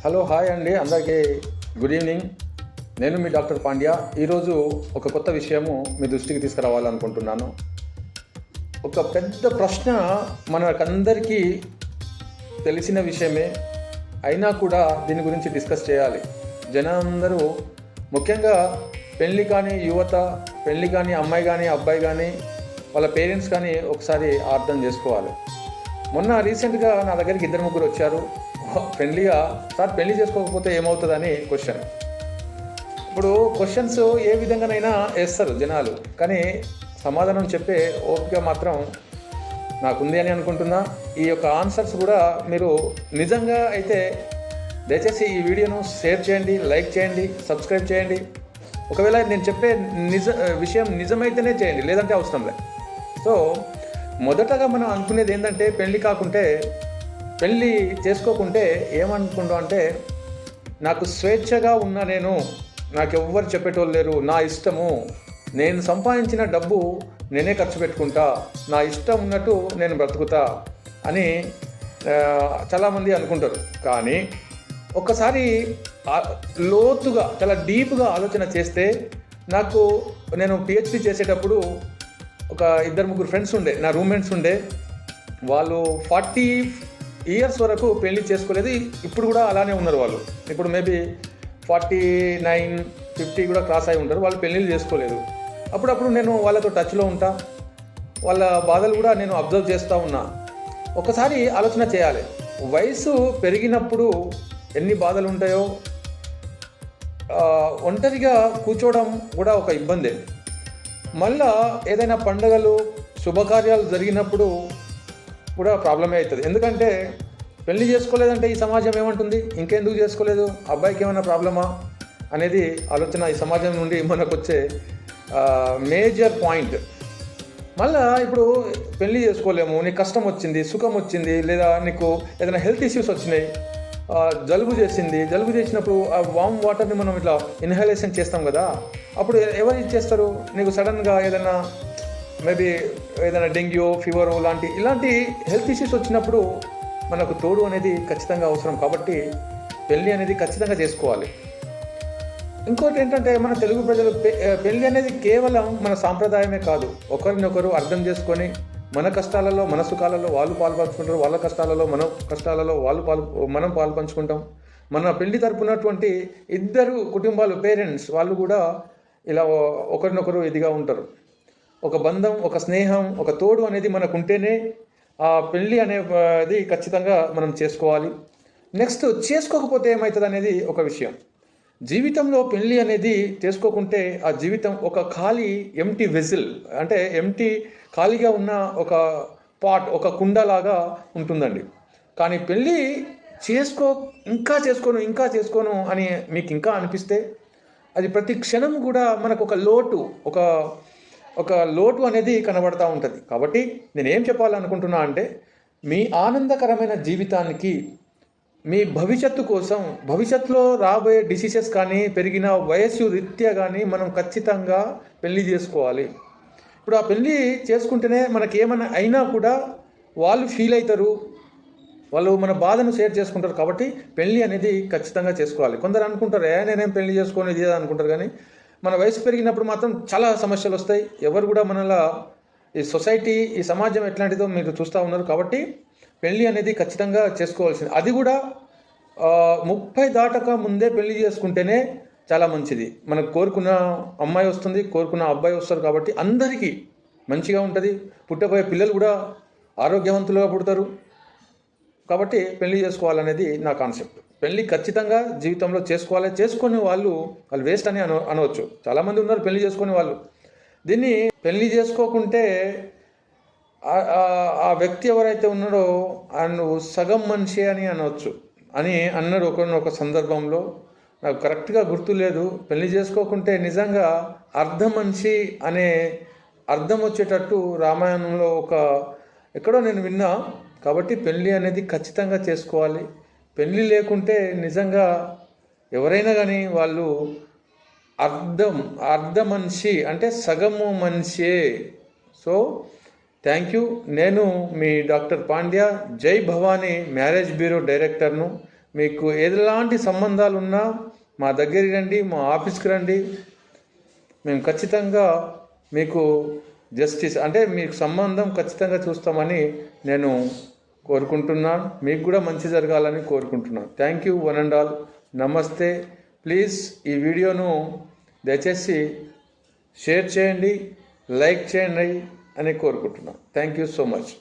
Hello hi అండి, అందరికీ good evening. నేను మీ డాక్టర్ పాండ్యా. ఈరోజు ఒక కొత్త విషయము మీ దృష్టికి తీసుకురావాలనుకుంటున్నాను. ఒక పెద్ద ప్రశ్న మనకందరికీ తెలిసిన విషయమే, అయినా కూడా దీని గురించి డిస్కస్ చేయాలి. జనాలందరూ, ముఖ్యంగా పెళ్ళి కాని యువత, పెళ్ళి కాని అమ్మాయి కానీ అబ్బాయి కానీ వాళ్ళ పేరెంట్స్ కానీ ఒకసారి అర్థం చేసుకోవాలి. మొన్న రీసెంట్గా నా దగ్గరికి 2-3 వచ్చారు. ఫ్రెండ్లీగా, సార్ పెళ్లి చేసుకోకపోతే ఏమవుతుందని క్వశ్చన్. ఇప్పుడు క్వశ్చన్స్ ఏ విధంగానైనా వేస్తారు జనాలు, కానీ సమాధానం చెప్పే ఓపిక మాత్రం నాకుంది అని అనుకుంటున్నా. ఈ యొక్క ఆన్సర్స్ కూడా మీరు నిజంగా అయితే దయచేసి ఈ వీడియోను షేర్ చేయండి, లైక్ చేయండి, సబ్స్క్రైబ్ చేయండి. ఒకవేళ నేను చెప్పే విషయం నిజమైతేనే చేయండి, లేదంటే అవసరం లేదు. సో మొదటగా మనం అనుకునేది ఏంటంటే, పెళ్ళి చేసుకోకుంటే ఏమనుకుంటాం అంటే, నాకు స్వేచ్ఛగా ఉన్నా, నాకు ఎవ్వరు చెప్పేటోళ్ళు లేరు, నా ఇష్టము, నేను సంపాదించిన డబ్బు నేనే ఖర్చు పెట్టుకుంటా, నా ఇష్టం ఉన్నట్టు నేను బ్రతుకుతా అని చాలామంది అనుకుంటారు. కానీ ఒక్కసారి లోతుగా, చాలా డీప్గా ఆలోచన చేస్తే, నేను పిహెచ్డి చేసేటప్పుడు ఒక 2-3 ఫ్రెండ్స్ ఉండే, నా రూమ్మేట్స్ ఉండే. వాళ్ళు 40 years వరకు పెళ్లి చేసుకోలేదు. ఇప్పుడు కూడా అలానే ఉన్నారు వాళ్ళు. ఇప్పుడు మేబీ 49, 50 కూడా క్రాస్ అయి ఉంటారు. వాళ్ళు పెళ్ళిళ్ళు చేసుకోలేదు. అప్పుడప్పుడు నేను వాళ్ళతో టచ్లో ఉంటా, వాళ్ళ బాధలు కూడా నేను అబ్జర్వ్ చేస్తూ ఉన్నా. ఒకసారి ఆలోచన చేయాలి, వయసు పెరిగినప్పుడు ఎన్ని బాధలు ఉంటాయో. ఒంటరిగా కూర్చోవడం కూడా ఒక ఇబ్బందే. మళ్ళా ఏదైనా పండుగలు, శుభకార్యాలు జరిగినప్పుడు కూడా ప్రాబ్లమే అవుతుంది. ఎందుకంటే పెళ్లి చేసుకోలేదంటే ఈ సమాజం ఏమంటుంది, ఇంకెందుకు చేసుకోలేదు, అబ్బాయికి ఏమైనా ప్రాబ్లమా అనేది ఆలోచన ఈ సమాజం నుండి మనకు వచ్చే మేజర్ పాయింట్. మళ్ళా ఇప్పుడు పెళ్లి చేసుకోలేము, నీకు కష్టం వచ్చింది, సుఖం వచ్చింది, లేదా నీకు ఏదైనా హెల్త్ ఇష్యూస్ వచ్చినాయి, జలుబు చేసినప్పుడు ఆ వామ్ వాటర్ని మనం ఇట్లా ఇన్హలేషన్ చేస్తాం కదా, అప్పుడు ఎవరు ఇచ్చేస్తారు నీకు? సడన్గా ఏదైనా మేబీ ఏదైనా డెంగ్యూ, ఫీవర్ ఇలాంటి హెల్త్ ఇష్యూస్ వచ్చినప్పుడు మనకు తోడు అనేది ఖచ్చితంగా అవసరం. కాబట్టి పెళ్ళి అనేది ఖచ్చితంగా చేసుకోవాలి. ఇంకోటి ఏంటంటే, మన తెలుగు ప్రజలు పెళ్ళి అనేది కేవలం మన సాంప్రదాయమే కాదు. ఒకరినొకరు అర్థం చేసుకొని, మన కష్టాలలో మన సుఖాలలో వాళ్ళు పాల్పంచుకుంటారు, వాళ్ళ కష్టాలలో మన కష్టాలలో మనం పాల్పంచుకుంటాం. మన పెళ్లి తరపునటువంటి 2 కుటుంబాలు, పేరెంట్స్, వాళ్ళు కూడా ఇలా ఒకరినొకరు ఇదిగా ఉంటారు. ఒక బంధం, ఒక స్నేహం, ఒక తోడు అనేది మనకు ఉంటేనే ఆ పెళ్ళి అనేది ఖచ్చితంగా మనం చేసుకోవాలి. నెక్స్ట్, చేసుకోకపోతే ఏమవుతుంది అనేది ఒక విషయం. జీవితంలో పెళ్ళి అనేది చేసుకోకుంటే ఆ జీవితం ఒక ఖాళీ ఎంటీ వెజిల్, అంటే ఖాళీగా ఉన్న ఒక పాట్, ఒక కుండలాగా ఉంటుందండి. కానీ పెళ్ళి ఇంకా చేసుకోను అని మీకు ఇంకా అనిపిస్తే, అది ప్రతి క్షణం కూడా మనకు ఒక లోటు అనేది కనబడతా ఉంటుంది. కాబట్టి నేనేం చెప్పాలనుకుంటున్నా అంటే, మీ ఆనందకరమైన జీవితానికి, మీ భవిష్యత్తు కోసం, భవిష్యత్తులో రాబోయే డిసీజెస్ కానీ, పెరిగిన వయస్సు రీత్యా కానీ మనం ఖచ్చితంగా పెళ్లి చేసుకోవాలి. ఇప్పుడు ఆ పెళ్ళి చేసుకుంటేనే మనకి ఏమైనా అయినా కూడా వాళ్ళు ఫీల్ అవుతారు, వాళ్ళు మన బాధను షేర్ చేసుకుంటారు. కాబట్టి పెళ్ళి అనేది ఖచ్చితంగా చేసుకోవాలి. కొందరు అనుకుంటారు, నేనేం పెళ్లి చేసుకొని ఇది అనుకుంటారు. కానీ మన వయసు పెరిగినప్పుడు మాత్రం చాలా సమస్యలు వస్తాయి. ఎవరు కూడా మనలా, ఈ సొసైటీ, ఈ సమాజం ఎట్లాంటిదో మీరు చూస్తూ ఉన్నారు. కాబట్టి పెళ్ళి అనేది ఖచ్చితంగా చేసుకోవాల్సింది. అది కూడా 30 దాటక ముందే పెళ్లి చేసుకుంటేనే చాలా మంచిది. మనకు కోరుకున్న అమ్మాయి వస్తుంది, కోరుకున్న అబ్బాయి వస్తారు. కాబట్టి అందరికీ మంచిగా ఉంటుంది. పుట్టబోయే పిల్లలు కూడా ఆరోగ్యవంతులుగా పుడతారు. కాబట్టి పెళ్లి చేసుకోవాలనేది నా కాన్సెప్ట్. పెళ్ళి ఖచ్చితంగా జీవితంలో చేసుకోవాలి. చేసుకునే వాళ్ళు వేస్ట్ అని అనవచ్చు. చాలామంది ఉన్నారు పెళ్లి చేసుకునే వాళ్ళు. దీన్ని పెళ్లి చేసుకోకుంటే ఆ వ్యక్తి ఎవరైతే ఉన్నాడో ఆయన సగం మనిషి అని అనవచ్చు అని అన్నాడు ఒక సందర్భంలో. నాకు కరెక్ట్గా గుర్తు లేదు. పెళ్లి చేసుకోకుంటే నిజంగా అర్ధ మనిషి అనే అర్థం వచ్చేటట్టు రామాయణంలో ఎక్కడో నేను విన్నా. కాబట్టి పెళ్ళి అనేది ఖచ్చితంగా చేసుకోవాలి. పెళ్ళి లేకుంటే నిజంగా ఎవరైనా కానీ వాళ్ళు అర్ధ మనిషి అంటే సగము మనిషే. So thank you. నేను మీ డాక్టర్ పాండ్యా, జై భవానీ మ్యారేజ్ బ్యూరో డైరెక్టర్ను. మీకు ఎలాంటి సంబంధాలు ఉన్నా మా దగ్గరికి రండి, మా ఆఫీస్కి రండి. మేము ఖచ్చితంగా మీకు జస్టిస్ అంటే మీకు సంబంధం ఖచ్చితంగా చూస్తామని నేను కోరుకుంటున్నాను. మీకు కూడా మంచి జరగాలని కోరుకుంటున్నాను. Thank you one and all. నమస్తే. ప్లీజ్ ఈ వీడియోను దయచేసి షేర్ చేయండి, లైక్ చేయండి అని కోరుకుంటున్నాను. Thank you so much.